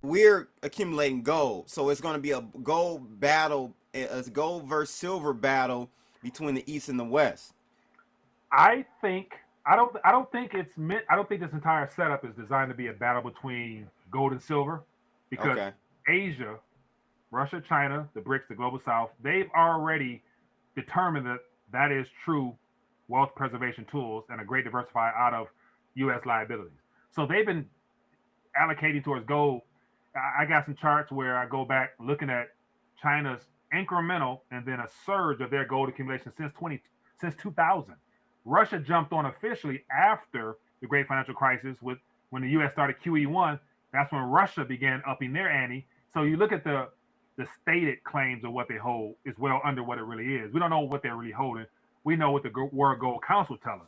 we're accumulating gold. So it's going to be a gold battle, a gold versus silver battle between the East and the West. I think I don't think it's meant. I don't think this entire setup is designed to be a battle between gold and silver, because Okay. Asia, Russia, China, the BRICS, the global South, they've already determined that that is true wealth preservation tools and a great diversifier out of U.S. liabilities. So they've been allocating towards gold. I got some charts where I go back looking at China's incremental and then a surge of their gold accumulation since 2000. Russia jumped on officially after the great financial crisis with when the U.S. started QE1. That's when Russia began upping their ante. So you look at the stated claims of what they hold is well under what it really is. We don't know what they're really holding. We know what the World Gold Council tell us.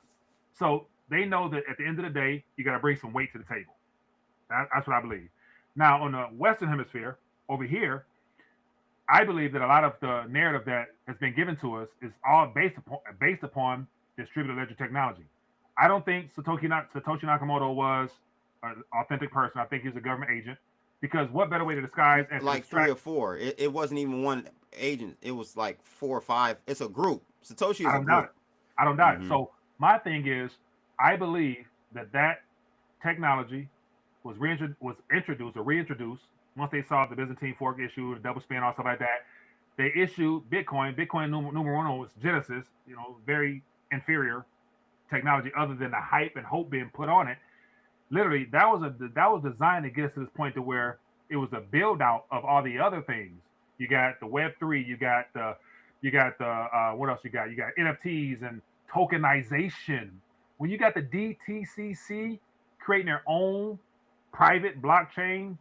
So they know that at the end of the day, you got to bring some weight to the table. That's what I believe. Now, on the Western Hemisphere, over here, I believe that a lot of the narrative that has been given to us is all based upon distributed ledger technology. I don't think Satoshi Nakamoto was an authentic person. I think he was a government agent, because what better way to disguise and to Like three distract? or four. It wasn't even one agent. It was like four or five. It's a group. Satoshi I is a don't doubt it. group. I don't doubt it. Hmm. So my thing is, I believe that technology was introduced or reintroduced once they solved the Byzantine fork issue, the double spin, all stuff like that. They issued Bitcoin. Bitcoin numero uno was Genesis. Very inferior technology, other than the hype and hope being put on it. Literally, that was designed to get us to this point to where it was a build out of all the other things. You got the Web3, you got the what else you got? You got NFTs and tokenization. When you got the DTCC creating their own private blockchain,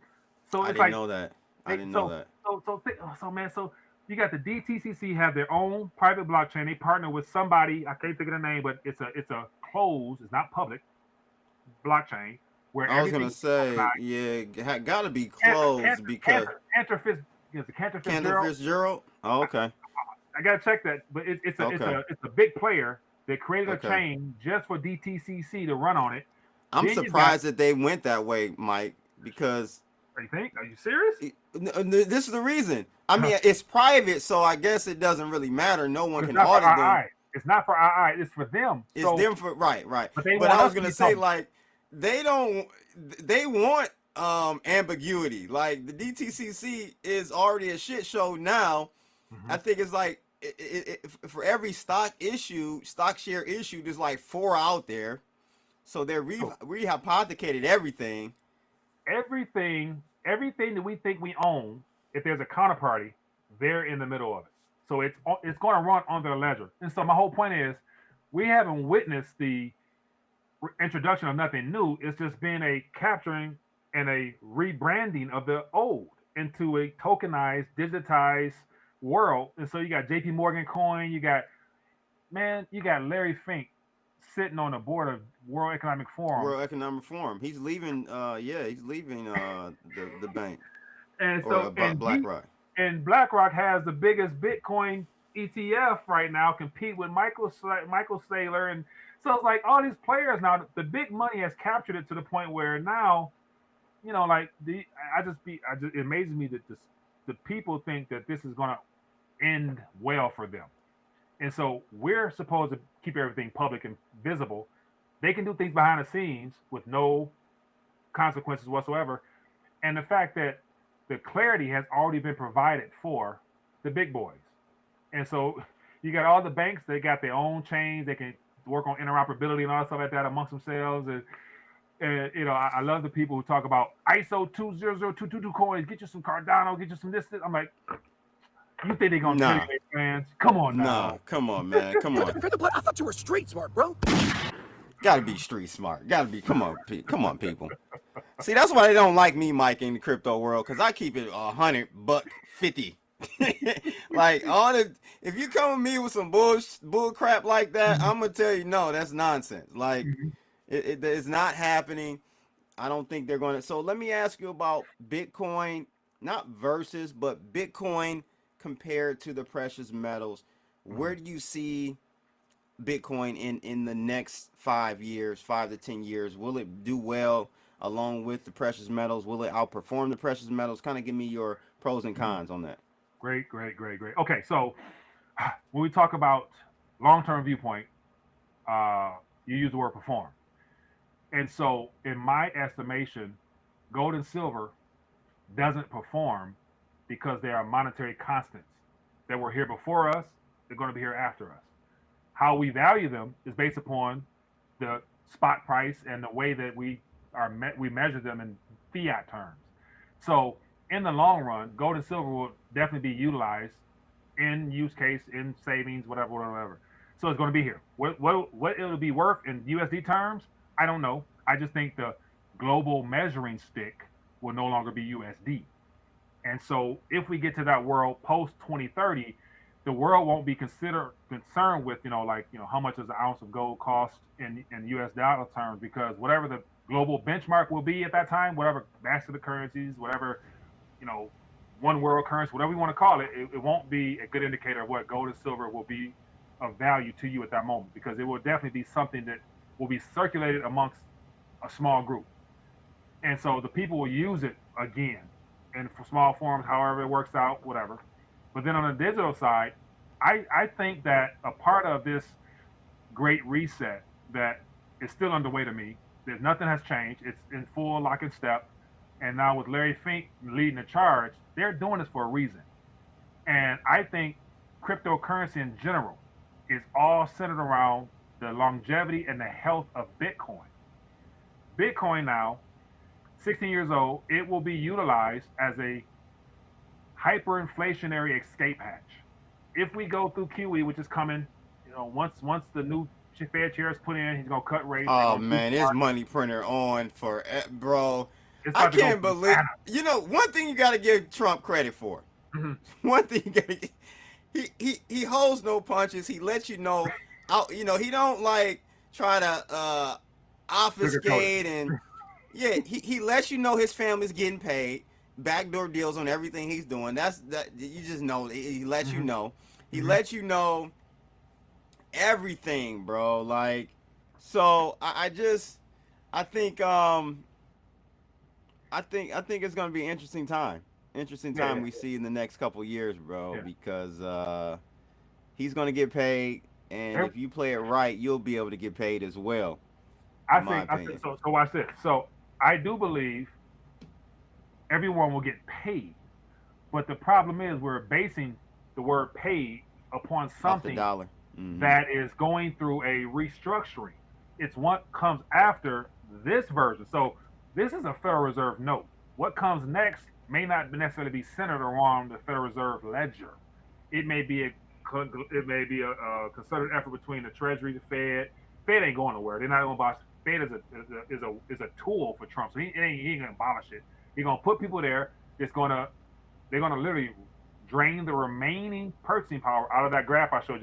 so I it's didn't like know that. I they didn't know so that. so so so man, so you got the DTCC have their own private blockchain. They partner with somebody, I can't think of the name, but it's a closed, it's not public blockchain where I was everything gonna is say, tokenized. yeah, gotta be Cantor, closed Cantor, because Cantor, Cantor Fitz, is it Cantor Cantor Fitzgerald? Fitzgerald. Oh, okay, I gotta check that, but it's a it's okay, a it's a big player that created a okay. chain just for DTCC to run on it. I'm Then you got, surprised that they went that way, Mike, because you think? Are you serious? this is the reason. I mean, it's private, so I guess it doesn't really matter. No one But it's can not for audit our them. eye. It's not for our eye. It's for them. It's So, them for right, right. but they But want I us was to gonna be say public. like they don't. They want ambiguity. Like the DTCC is already a shit show now. Hmm. I think it's like for every stock share issue, there's like four out there. So they're So rehypothecated everything. everything that we think we own, if there's a counterparty, they're in the middle of it. So it's going to run on their ledger. And so my whole point is, we haven't witnessed the introduction of nothing new. It's just been a capturing and a rebranding of the old into a tokenized, digitized world. And so you got JP Morgan coin, you got Larry Fink sitting on the board of World Economic Forum. World Economic Forum. He's leaving. Yeah, he's leaving the bank And or so Black Rock. and BlackRock has the biggest Bitcoin ETF right now, compete with Michael Saylor, and so it's like all these players now. The big money has captured it to the point where now, like it amazes me that the people think that this is going to end well for them, and so we're supposed to keep everything public and visible. They can do things behind the scenes with no consequences whatsoever, and the fact that the clarity has already been provided for the big boys. And so you got all the banks, they got their own chains, they can work on interoperability and all stuff like that amongst themselves. And I love the people who talk about ISO 200222 coins, get you some Cardano, get you some this. I'm like, you think they're gonna tell you Nah, their plans? Come on nah. now. Come on, man. Come on. I thought you were street smart, bro. Gotta be street smart. Gotta be. Come on, come on, people. See, that's why they don't like me, Mike, in the crypto world, because I keep it 100 buck 50. Like all the, if you come with me with some bull crap like that, Mhm. I'm gonna tell you no, that's nonsense. Like Mhm. it's not happening. I don't think they're gonna. So let me ask you about Bitcoin, not versus, but Bitcoin compared to the precious metals. Where Mhm. do you see Bitcoin in the next 5 years, 5 to 10 years? Will it do well? along with the precious metals? Will it outperform the precious metals? Kind of give me your pros and Mhm. cons on that. Great. Okay, so when we talk about long-term viewpoint, you use the word perform. And so, in my estimation, gold and silver doesn't perform because they are monetary constants that were here before us, they're going to be here after us. How we value them is based upon the spot price and the way that we measure them in fiat terms. So, in the long run, gold and silver will definitely be utilized in use case, in savings, whatever. So it's going to be here. What it'll be worth in USD terms, I don't know. I just think the global measuring stick will no longer be USD. And so if we get to that world post 2030, the world won't be concerned with, how much does an ounce of gold cost in US dollar terms, because whatever the global benchmark will be at that time, whatever basket of currencies, whatever, you know, one world currency, whatever you want to call it, it won't be a good indicator of what gold and silver will be of value to you at that moment, because it will definitely be something that will be circulated amongst a small group. And so the people will use it again in for small forms, however it works out, whatever. But then on the digital side, I think that a part of this great reset that is still underway to me, there's nothing has changed. It's in full lock and step. And now with Larry Fink leading the charge, they're doing this for a reason. And I think cryptocurrency in general is all centered around the longevity and the health of Bitcoin. Bitcoin now, 16 years old, it will be utilized as a hyperinflationary escape hatch. If we go through QE, which is coming, once the new Fed chair is put in, he's gonna cut rates. Oh man, this money printer on for bro. It's I about to go can't believe. One thing you got to give Trump credit for. One thing you got to he holds no punches. He lets you know. He don't like try to obfuscate and yeah. He lets you know his family's getting paid. Backdoor deals on everything he's doing. That you just know. He lets you know. He lets you know everything, bro. Like, so I think I think it's gonna be an interesting time. Interesting time Yeah. we see in the next couple years, bro, Yeah. because he's gonna get paid, and if you play it right, you'll be able to get paid as well. I In my think opinion. so. So watch this. So I do believe everyone will get paid, but the problem is we're basing the word paid upon Off the something dollar. Mm-hmm. that is going through a restructuring. It's what comes after this version. So this is a Federal Reserve note. What comes next may not necessarily be centered around the Federal Reserve ledger. It may be a concerted effort between the Treasury, the Fed. Fed ain't going nowhere. They're not going to abolish. Fed is a tool for Trump. So he ain't going to abolish it. He's going to put people there. They're going to literally drain the remaining purchasing power out of that graph I showed you.